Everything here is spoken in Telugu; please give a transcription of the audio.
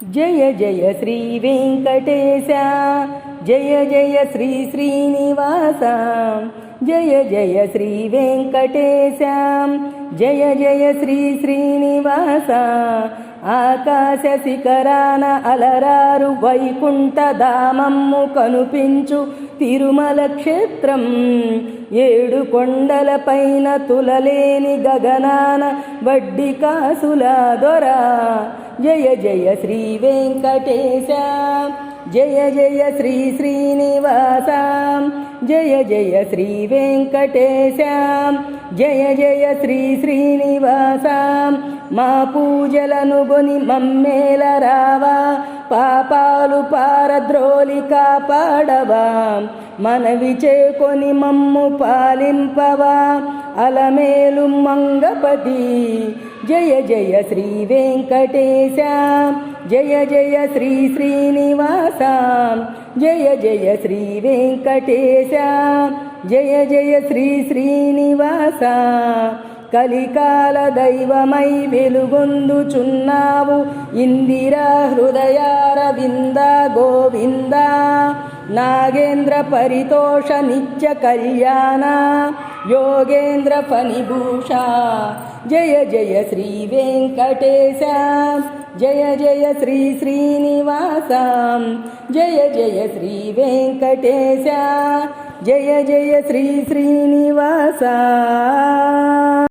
जय जय श्री वेंकटेश, जय जय श्री श्रीनिवास, जय जय श्री वेंकटेश, जय जय श्री श्रीनिवास. ఆకాశ శిఖరాన అలరారు వైకుంఠధామము కనుపించు తిరుమల క్షేత్రం. ఏడు కొండలపైన తులలేని గగనాన వడ్డీ కాసుల దొర. జయ జయ శ్రీ వెంకటేశ, జయ జయ శ్రీ శ్రీనివాస, జయ జయ శ్రీ వెంకటేశ, జయ జయ శ్రీ శ్రీనివాస. మా పూజలను గొని మమ్మేల రావా, పాపాలు పారద్రోలి కాపాడవా. మనవి చేకొని మమ్ము పాలింపవా, అలమేలు మంగపతి. జయ జయ శ్రీ వెంకటేశ, జయ జయ శ్రీ శ్రీనివాస, జయ జయ శ్రీ వెంకటేశ, జయ జయ శ్రీ శ్రీనివాస. కలికాల దైవమై వెలుగొందుచున్నావు ఇందిరా హృదయారవింద గోవింద. నాగేంద్ర పరితోష నిత్య కళ్యాణ యోగేంద్ర ఫణిభూష. జయ జయ శ్రీ వెంకటేశ, జయ జయ శ్రీ శ్రీనివాస, జయ జయ శ్రీ వెంకటేశ, జయ జయ శ్రీ శ్రీనివాస.